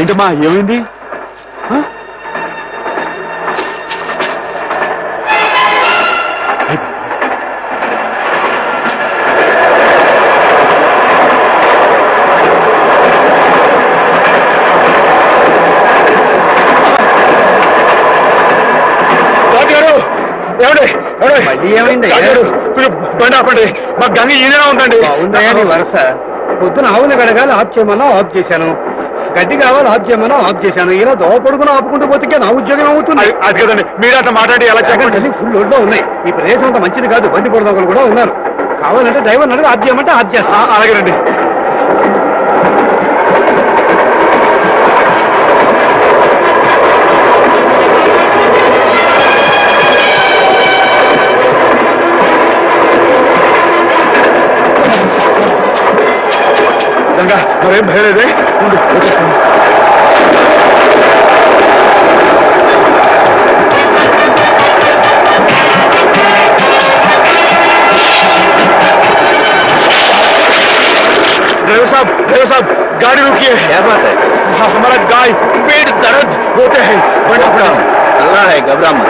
ఏంటమ్మా ఏమైంది? ఏమైంది? బండి ఆపండి, మా గంగ ఈయన ఉందండి. ఉందని వరుస పొద్దున ఆవుని గడగాలి ఆఫ్ చేయమన్నా ఆఫ్ చేశాను, గడ్డి కావాలి ఆఫ్ చేయమన్నా ఆఫ్ చేశాను. ఇలా దోపడుకుని ఆపుకుంటూ పోతే నా ఉద్యోగం అవుతుంది. అది కదండి, మీరు అట్లా మాట్లాడి ఎలా చెప్పండి. ఫుల్ రోడ్లో ఉన్నాయి. ఈ ప్రదేశం అంత మంచిది కాదు, బండి పొడదొకలు కూడా ఉన్నారు. కావాలంటే డ్రైవర్ అడుగు ఆఫ్ చేయమంటే ఆఫ్ చేస్తా. అలాగేనండి. మరేం భయలేదే. ड्राइवर साहब गाड़ी रुकिए। क्या बात है? हमारा गाय पेट दर्द होते हैं। बड़ा अल्लाह है, घबरा मत।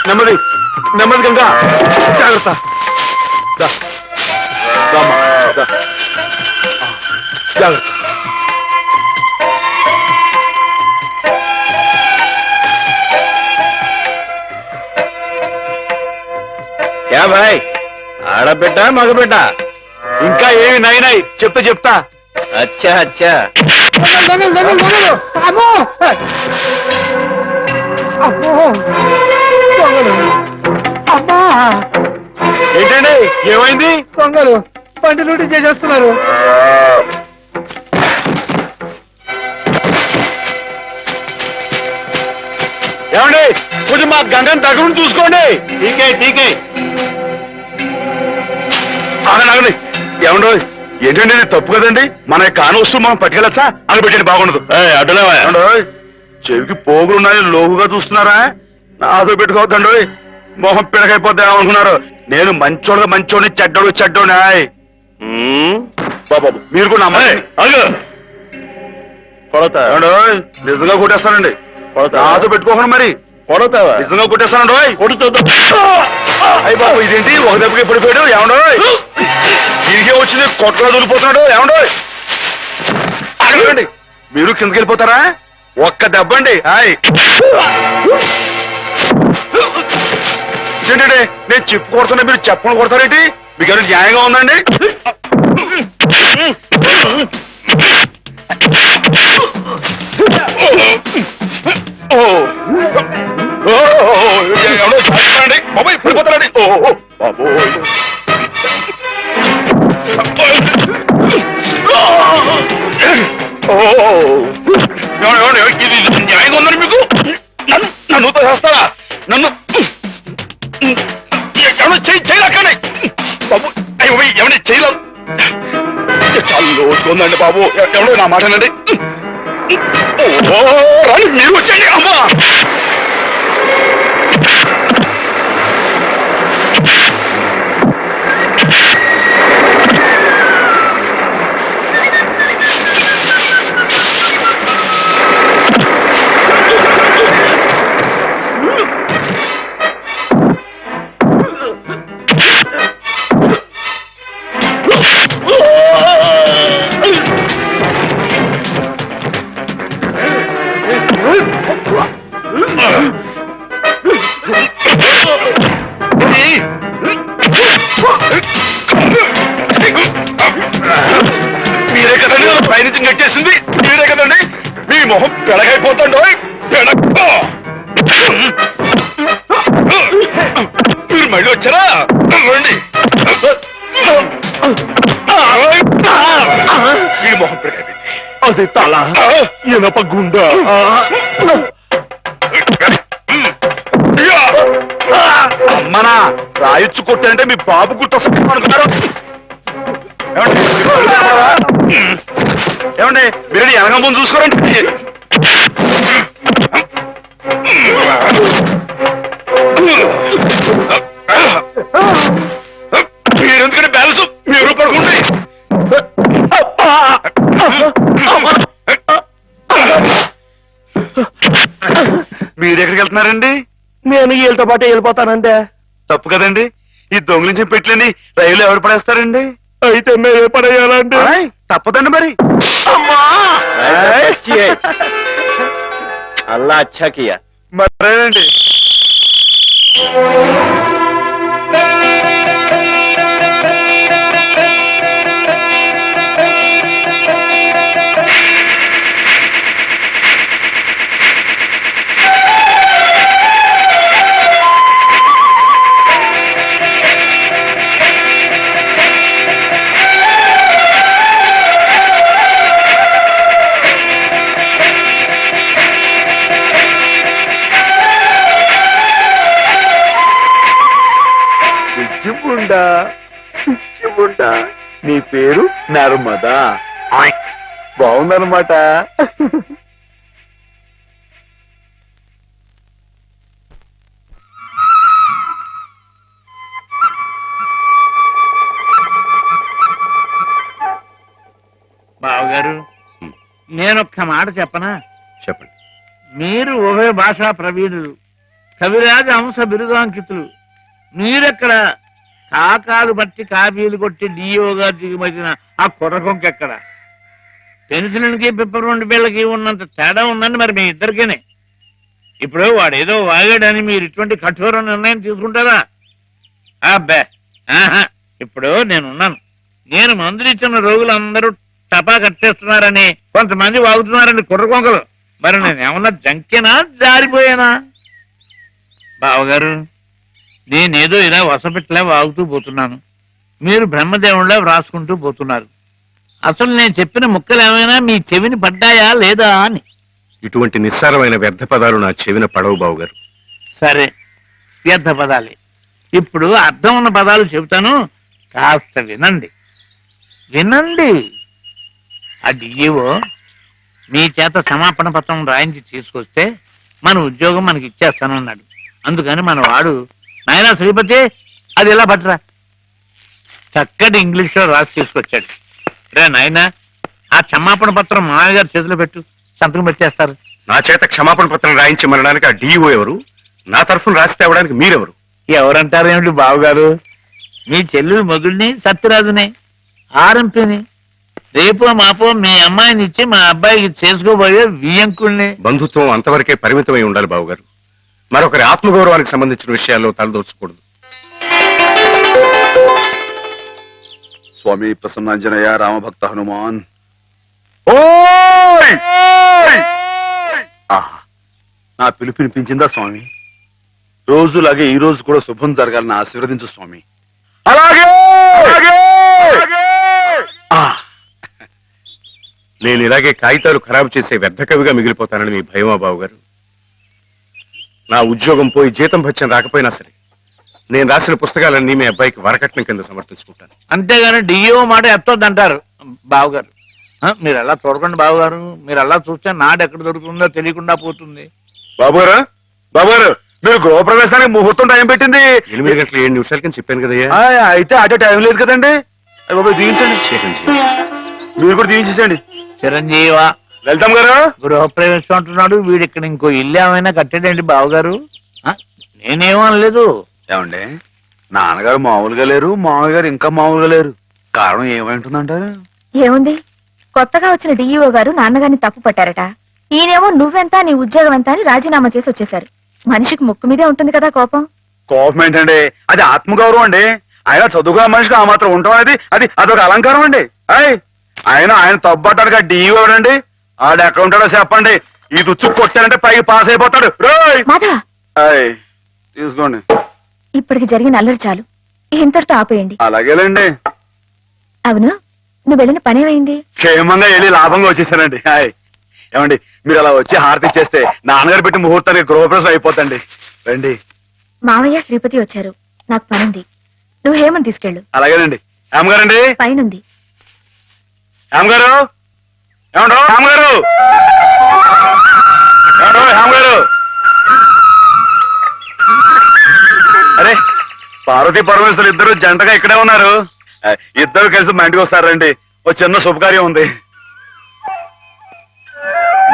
నెమ్మది నెమ్మది గంగా, జాగ్రత్త. జాగ్రత్త. क्या भाई, ఆడబిడ్డ మగబిడ్డ? ఇంకా ఏమి నైనాయి చెప్తా. అచ్చా అచ్చా. ఏంటండి ఏమైంది? దొంగలు బండి లూటీ చేసేస్తున్నారు. ఏమండి కొంచెం మా గంగని దగ్గర చూసుకోండి. ఠీకే ఆగండి. ఏమండో ఏంటండి ఇది తప్పు కదండి. మన కాని వస్తువు మనం పట్టుకెళ్ళచ్చా? అని పెట్టండి, బాగుండదు. అడ్డలేవా? చెవికి పోగులున్నాయి, లోహుగా చూస్తున్నారా? నాతో పెట్టుకోవద్దండి, మొహం పిడకైపోద్దా అనుకున్నారు. నేను మంచోడిని చెడ్డోని. బాబు మీరు కూడా కొడతా నిజంగా కొట్టేస్తానండి. నాతో పెట్టుకోకుండా మరి కొడతావా? నిజంగా కొట్టేస్తానండి. అయ్యి బాబు ఇదేంటి ఒక దెబ్బకి పడిపోయాడు? ఏమండో తిరిగే వచ్చింది, కొట్టలో దూరిపోతున్నాడు. ఏమండో అడగండి, మీరు కిందకి వెళ్ళిపోతారా? ఒక్క దెబ్బండి. ఏంటండి నేను చెప్పు కొడుతున్నా, మీరు చెప్పను కొడతారేంటి? మీకు ఎవరు న్యాయంగా ఉందండి? ఎవరో చేస్తానండి బాబాయ్, పడిపోతారండి. బాబు ఇది న్యాయంగా ఉందండి మీకు? నన్ను చేస్తారా? నన్ను ఎవరో చేయలేకండి బాబు. ఎవరిని చేయలేదు. చాలా లోచుకుందండి బాబు. ఎవడో నా మాటనండి. రాని మీరు వచ్చండి. అమ్మా మీరే కదండి పైనుంచి నెట్టేసింది? మీరే కదండి? మీ మొహం పెడగైపోతాండో. మీరు మళ్ళీ వచ్చారా? రండి. మీ మొహం పెడగైపోయింది. అది తల, ఇనప గుండ. అమ్మనా రాయొచ్చు కొట్టారంటే మీ బాబు గుర్తొస్తుంది అనుకున్నారు. ఏమండి మీరు వెనక ముందు చూసుకోరండి. మీరు ఎక్కడికి వెళ్తున్నారండి? నేను వీళ్ళతో పాటు వెళ్ళిపోతానంటే. తప్పు కదండి, ఈ దొంగిలించిన పెట్టలేని రైలు ఎవరు పడేస్తారండి? అయితే మేమే పడేయాలండి. ఆయ్, తప్పదండి మరి. అల్లా అచ్చా కియా. మరేనండి. పిచ్చిముండా, నీ పేరు నర్మదా. బాగుందన్నమాట. బావగారు, నేనొక్క మాట చెప్పనా? చెప్పండి. మీరు ఉభయ భాషా ప్రవీణులు, కవిరాజ అంశ బిరుదాంకితులు. మీరెక్కడ కాకాలు బట్టి కాపీలు కొట్టి డిఓగా దిగుమతిన ఆ కుర్రకొంకెక్కడ? పెన్సిల్కి పిప్పర్ బిళ్ళకి ఉన్నంత తేడా ఉందండి మరి మీ ఇద్దరికేనే. ఇప్పుడు వాడేదో వాగాడని మీరు ఇటువంటి కఠోర నిర్ణయం తీసుకుంటారా? అబ్బే, ఇప్పుడు నేనున్నాను. నేను మందులు ఇచ్చిన రోగులందరూ టపా కట్టేస్తున్నారని కొంతమంది వాగుతున్నారని కుర్రకొంకలు. మరి నేనేమన్నా జంకేనా, జారిపోయానా? బావగారు, నేనేదో ఇలా వసపెట్టలే వాగుతూ పోతున్నాను, మీరు బ్రహ్మదేవుళ్ళ వ్రాసుకుంటూ పోతున్నారు. అసలు నేను చెప్పిన ముక్కలు ఏమైనా మీ చెవిని పడ్డాయా లేదా అని. ఇటువంటి నిస్సారమైన వ్యర్థ పదాలు నా చెవిన పడవు బావుగారు. సరే, వ్యర్థ పదాలే. ఇప్పుడు అర్థం ఉన్న పదాలు చెబుతాను, కాస్త వినండి. వినండి. ఆ డిఈఓ మీ చేత క్షమాపణ పత్రం రాయించి తీసుకొస్తే మన ఉద్యోగం మనకి ఇచ్చేస్తానన్నాడు. అందుకని మన వాడు, నాయనా శ్రీపతి, అది ఎలా పట్టరా, చక్కటి ఇంగ్లీష్లో రాసి తీసుకొచ్చాడు. రే నాయనా, ఆ క్షమాపణ పత్రం మామయ్య గారి చేతిలో పెట్టు, సంతకం పెట్టేస్తారు. నా చేత క్షమాపణ పత్రం రాయించమనడానికి ఆ డిఓ ఎవరు? నా తరఫున రాసి తేవడానికి మీరెవరు? ఎవరంటారు ఏమిటి బావగారు? మీ చెల్లెలు మొగుడిని, సత్యరాజుని, ఆర్ఎంపీని. రేపో మాపో మీ అమ్మాయిని ఇచ్చి మా అబ్బాయికి చేసుకోబోయే వియ్యంకుల్ని. బంధుత్వం అంతవరకే పరిమితమై ఉండాలి బావుగారు. మరొకరి ఆత్మగౌరవానికి సంబంధించిన విషయాల్లో తలదోచకూడదు. స్వామి ప్రసన్నాంజనేయ రామభక్త హనుమాన్. ఆహా, నా పిలుపు వినిపించిందా స్వామి? రోజులాగే ఈ రోజు కూడా శుభం జరగాలని ఆశీర్వదించు స్వామి. అలాగే. నేను ఇలాగే కాగితాలు ఖరాబు చేసే వ్యర్థ కవిగా మిగిలిపోతానని మీ భయమా బావుగారు? నా ఉద్యోగం పోయి జీతం భత్యం రాకపోయినా సరే నేను రాసిన పుస్తకాలన్నీ మీ అబ్బాయికి వరకట్నం కింద సమర్పించుకుంటాను. అంతేగాని డిఓ మాట ఎత్తొద్దంటారు బావగారు. మీరు అలా చూడకండి బావగారు, మీరు అలా చూస్తే నాడు ఎక్కడ దొరుకుతుందో తెలియకుండా పోతుంది. బాబుగారు, బాబుగారు, మీరు గృహప్రవేశానికి ముహూర్తం టైం పెట్టింది 8 గంటల 7 నిమిషాల కింద చెప్పాను కదయ్యా. అయితే అటే టైం లేదు కదండి. బాబు దీవించండి. చిరంజీవి. మీరు కూడా దీవించండి. చిరంజీవ వెళ్తాం గారు. గృహప్రవేశం అంటున్నాడు వీడు. ఇక్కడ ఇంకో ఇల్లు ఏమైనా కట్టాడండి బావగారు? నేనేమో అనలేదు. ఏమండి, నాన్నగారు మామూలుగా లేరు, మామయ్య గారు ఇంకా మామూలుగా లేరు. కారణం ఏమైంటుందంటారు? ఏముంది, కొత్తగా వచ్చిన డిఈఓ గారు నాన్నగారిని తప్పు పట్టారట. ఈయనేమో నువ్వెంత నీ ఉద్యోగం ఎంత అని రాజీనామా చేసి వచ్చేశారు. మనిషికి ముక్కు మీదే ఉంటుంది కదా కోపం. కోపం ఏంటండి, అది ఆత్మగౌరవం అండి. ఆయన చదువుకున్న మనిషికి ఆ మాత్రం ఉండటం అనేది అదొక అలంకారం అండి. ఆయన తప్పట్టాడుగా డిఈఓ అండి. ఆడు ఎక్కడ ఉంటాడో చెప్పండి, ఈ తుచ్చు కొట్టారంటే పైకి పాస్ అయిపోతాడు. మాధవ, తీసుకోండి. ఇప్పటికి జరిగిన అల్లరి చాలు, ఇంతటితో ఆపేయండి. అలాగేలేండి. అవును, నువ్వు వెళ్ళిన పనేమైంది? క్షేమంగా వెళ్ళి లాభంగా వచ్చేసానండి. ఏమండి, మీరు అలా వచ్చి హారతి ఇచ్చేస్తే నాన్నగారు పెట్టి ముహూర్తానికి గృహప్రవేశం అయిపోతండి. రండి. మావయ్య శ్రీపతి వచ్చారు, నాకు పనుంది. నువ్వు హేమని తీసుకెళ్ళు. అలాగేనండి. ఏమగారండి? పైనుంది. ఏమగారు, ఏమండో ఏమగారు, ఏమండో ఏమగారు. అరే, పార్వతీ పరమేశ్వరు ఇద్దరు జంటగా ఇక్కడే ఉన్నారు. ఇద్దరు కలిసి మా ఇంటికి వస్తారండి. ఓ చిన్న శుభకార్యం ఉంది.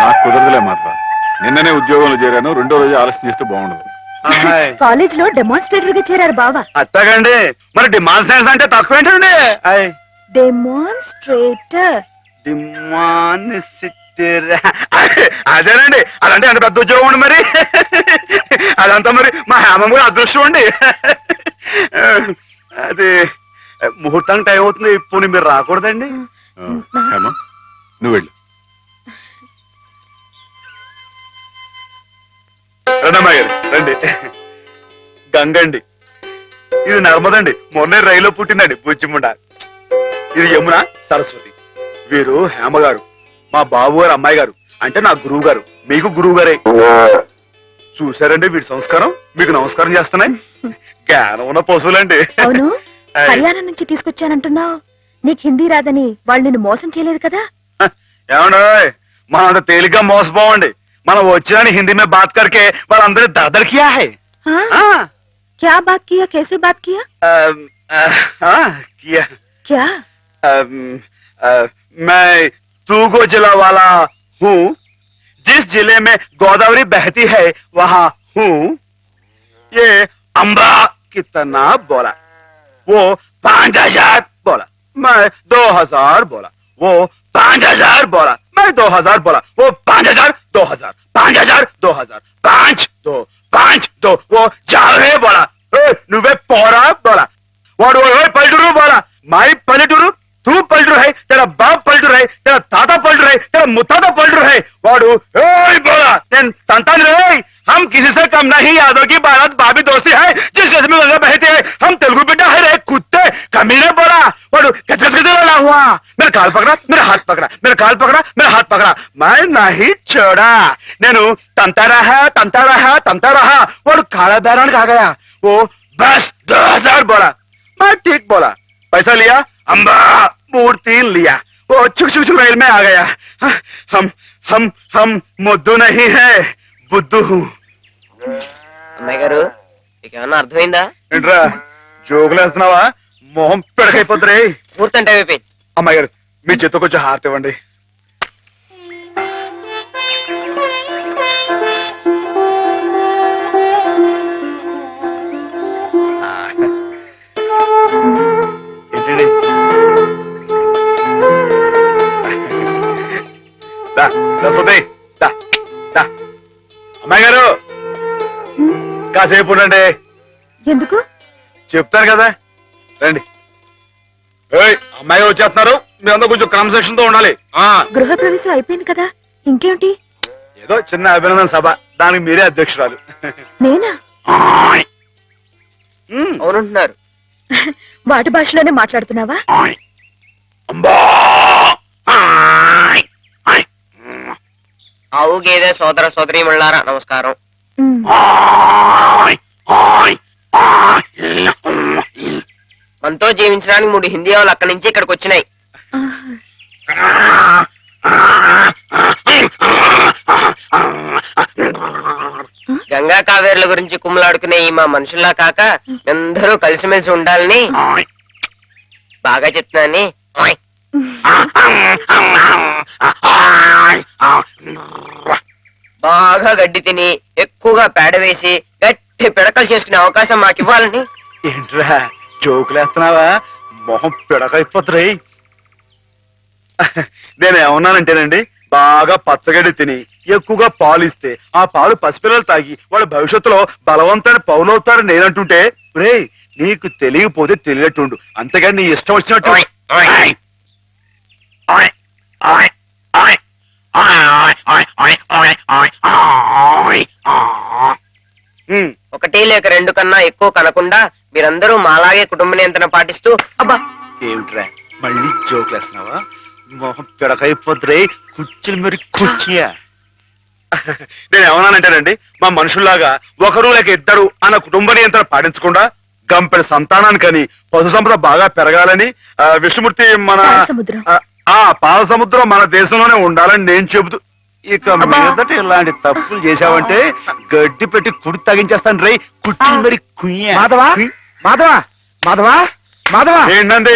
నాకు కుదరదులే మాత్రం. నిన్ననే ఉద్యోగంలో చేరాను, రెండో రోజు ఆలస్యం చేస్తే బాగుండదు. కాలేజ్ లో డెమాన్స్ట్రేటర్ గా చేరారు బావా. అట్టగండి, మరి డిమాన్స్ట్రేషన్ అంటే తక్కువ ఏంటండి? డెమాన్స్ట్రేటర్. అదేనండి, అదంటే అంత పెద్ద ఉద్యోగం అండి మరి. అదంతా మరి మా హేమం కూడా అదృష్టం అండి. అది ముహూర్తానికి టైం అవుతుంది, ఇప్పుడు మీరు రాకూడదండి. హేమ, నువ్వు వెళ్ళు. రండమ్మా గారు, రండి. గంగండి, ఇది నర్మదండి, మొన్నే రైల్లో పుట్టిందండి బుచ్చిముండ. ఇది యమున, సరస్వతి. వీరు హేమ గారు, మా బాబు గారు అమ్మాయి గారు, అంటే నా గురువు గారు, మీకు గురువు గారే. చూసారండి వీడి సంస్కారం, మీకు నమస్కారం చేస్తున్నాయి. జ్ఞానం ఉన్న పశువులండి. అవును, హర్యానా నుంచి తీసుకొచ్చానంటున్నావు. నీకు హిందీ రాదని వాళ్ళు నిన్ను మోసం చేయలేదు కదా? ఏమండో, మనం అంత తేలిగ్గా మోసపోవండి. మనం వచ్చాని హిందీ में बात करके వాళ్ళందరూ दरदर किया है. क्या बात किया, कैसे बात किया? किया क्या? मैं तूगो जिला वाला हूँ, जिस जिले में गोदावरी बहती है वहाँ हूँ. ये अम्बा कितना बोला, वो 5000 बोला, मैं 2000 बोला, वो 5000 बोला, मैं 2000 बोला, वो 5000 2000 5000 2000 5 2 5 2 वो जावे बोला, నువ్వే పోరా बोला, వాడు పల్లెటూరు बोला, माई पलटूरू, तू पलटूर है, तेरा बाप पलटूर है, तेरा ताता पलटूर है, तेरा मुताता पलटूर है. वाडू बोला, నేను తంతాను రే. हम किसी से कम नहीं, यादों की बारात भाभी दोस्ती है, जिस जैसे में गंगा बहती है, हम तेलुगु बेटा है रे कुत्ते कमीने. बोला वाडू गजगजगजला हुआ, मेरा काल पकड़ा, मेरा हाथ पकड़ा, मेरा काल पकड़ा, मेरा हाथ पकड़ा, मैं नहीं छोड़ा. నేను తంతా रहा. वाडू काला बैरान आ गया. वो बस 2000 बोला, मैं ठीक बोला, पैसा लिया, अम्बा मूर्ति लिया. वो छुक छुक छुक रेल में आ गया. हम मुद्दू नहीं है, बुद्धू हूँ. అమ్మాయి గారు, మీకు ఏమన్నా అర్థమైందా? ఏంట్రా జోకులు వేస్తున్నావా? మొహం పెడకైపోద్ది. పూర్తి టైం అయిపోయింది. అమ్మాయి గారు, మీ చేతితో కొంచెం హారతి ఇవ్వండి. ఏంటండి? అమ్మాయి గారు, కాసేపు ఉండండి. ఎందుకు? చెప్తాను కదా, రండి. అమ్మాయి గారు వచ్చేస్తున్నారు, మీరందరూ కొంచెం క్రమశిక్షణ తో ఉండాలి. గృహప్రవేశం అయిపోయింది కదా, ఇంకేమిటి? ఏదో చిన్న అభినందన సభ, దానికి మీరే అధ్యక్షురాలు. నేనా? అవునంటున్నారు. వాటి భాషలోనే మాట్లాడుతున్నావా? ఆవు గేదె సోదర సోదరీమణులారా నమస్కారం. మనతో జీవించడానికి 3 హిందీ ఆవులు అక్కడి నుంచి ఇక్కడికి వచ్చినాయి. గంగా కావేరుల గురించి కుమ్మలాడుకునే ఈ మా మనుషుల్లా కాక అందరూ కలిసిమెలిసి ఉండాలని బాగా చెప్తున్నాని. బాగా గడ్డి తిని ఎక్కువగా పేడ వేసి గట్టి పిడకలు చేసుకునే అవకాశం మాకు ఇవ్వాలని. ఏంట్రా జోకులేస్తున్నావా? మొహం పిడకైపోతుంది. నేను ఏమన్నానంటేనండి, బాగా పచ్చగడ్డి తిని ఎక్కువగా పాలు ఇస్తే ఆ పాలు పసిపిల్లలు తాగి వాళ్ళ భవిష్యత్తులో బలవంతమైన పౌలవుతారని నేనంటుంటే, రే నీకు తెలియకపోతే తెలియట్టుండు, అంతేగాని నీ ఇష్టం వచ్చినట్టు. ఒకటి లేక 2 కన్నా ఎక్కువ కనకుండా మీరందరూ మాలాగే కుటుంబ నియంత్రణ పాటిస్తూ. అబ్బా ఏమిట్రా మళ్ళీ జోకులేస్తున్నావా? మొహం పిడకైపోతుంది. కుర్చీలు మరి కుర్చీయా? నేను ఏమన్నానంటేనండి, మా మనుషుల్లాగా ఒకరు లేక ఇద్దరు అన్న కుటుంబ నియంత్రణ పాటించకుండా గంపెడు సంతానానికని పశు సంపద బాగా పెరగాలని విష్ణుమూర్తి మన పాల సముద్రం మన దేశంలోనే ఉండాలని నేను చెబుతూ, ఇక మీదట ఇలాంటి తప్పులు చేశావంటే గడ్డి పెట్టి కుడి తగించేస్తాను రే. కుర్చీలు మరి కుయ్యా? మాధవా ఏంటండి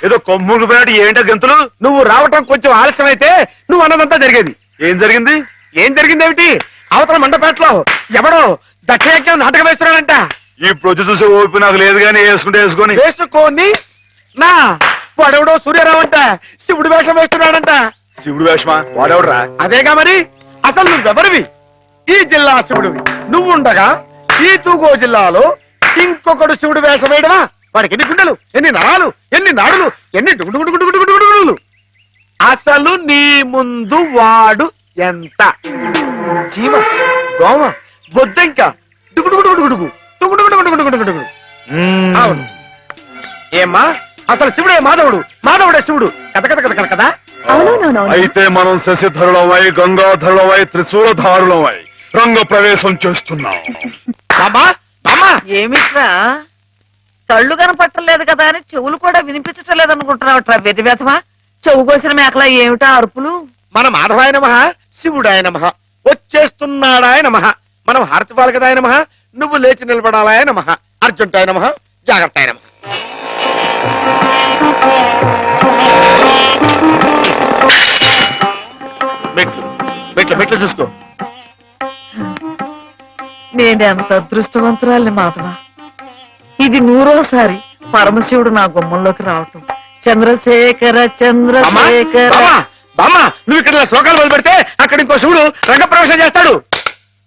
ఏదో కొమ్ములు పోయినట్టు ఏంటో గంతులు? నువ్వు రావటం కొంచెం ఆలస్యం అయితే నువ్వు అన్నదంతా జరిగేది. ఏం జరిగింది? ఏం జరిగిందేమిటి? అవతల మండపేటలో ఎవడో దక్షయజ్ఞం నాటకం వేస్తున్నాడంట. ఇప్పుడు వచ్చి చూసే ఓపి నాకు లేదు కానీ వేసుకుంటే వేసుకొని వేసుకొని నా వాడెవడో సూర్యరావు అంట శివుడు వేషం వేస్తున్నాడంట. శివుడు వేషమా వాడెవడరా? అదేగా మరి, అసలు నువ్వెవరివి? ఈ జిల్లా శివుడివి నువ్వుండగా ఈ తూగో జిల్లాలో ఇంకొకడు శివుడు వేషం వేయడమా? వాడికి ఎన్ని గుండెలు, ఎన్ని నరాలు, ఎన్ని నాడులు, ఎన్ని డుగుడుగుడుగుడుగుడుగుడుగుడుగులు. అసలు నీ ముందు వాడు ఎంత? జీవ, దోమ, బొద్దంక, డుగుడుగుడుగుడుగుడుగు డుగుడుగుడుగుడుగుడుగుడుగుడుగు. అవును. ఏమ్మా, అసలు శివుడే మాధవుడు, మాధవుడే శివుడు. కథ కథ కథ కథ కదా. అవునవునవును. అయితే మనం శశిధరులమై గంగాధరులమై త్రిశూలధారులమై రంగ ప్రవేశం చేస్తున్నాం. బామ్మా, బామ్మా, ఏమిట్రా కళ్ళు కనపట్టలేదు కదా అని చెవులు కూడా వినిపించటం లేదనుకుంటున్నావట్రా వెతి వెతవా? చెవు కోసిన మేకలా ఏమిటా అరుపులు? మన మాధవాయ నమః, శివుడాయ నమః, వచ్చేస్తున్నాడాయ నమః, మనం హారతి పాలకదాయ నమః, నువ్వు లేచి నిలబడాలాయ నమః, అర్జుంటాయ నమః, జాగ్రత్తాయ నమః. మెట్లు మెట్లు మెట్లు చూసుకో. నేనెంత అదృష్టవంతురాలి మాధవ. ఇది 100వ పరమశివుడు నా గుమ్మంలోకి రావటం. చంద్రశేఖర బామ్మా, చంద్రశేఖర. బామ్మా, బామ్మా, నువ్వు ఇక్కడ ఇలా శ్లోకాలు మొదలు పెడితే అక్కడ ఇంకో శివుడు రంగప్రవేశం చేస్తాడు.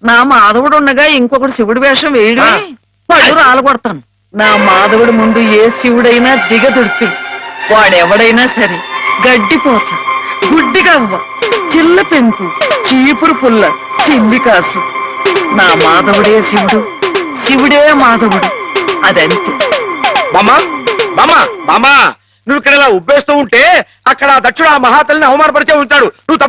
నా మాధవుడు ఉండగా ఇంకొకటి శివుడి వేషం వేయడమే పళ్ళు రాలగొడతాను. నా మాధవుడి ముందు ఏ శివుడైనా దిగదుడిపి వాడెవడైనా సరే గడ్డిపోత, గుడ్డిగవ్వ, చిల్ల పెంకు, చీపురు పుల్ల, చిల్లి కాసు. నా మాధవుడే శివుడు, శివుడే మాధవుడు. అదంతే. బామ్మా, బామ్మా, బామ్మా, నువ్వు ఇక్కడ ఇలా ఉబ్బేస్తూ ఉంటే అక్కడ దక్షుడు ఆ మహాతల్లిని అవమానపరిచే ఉంటాడు. నువ్వు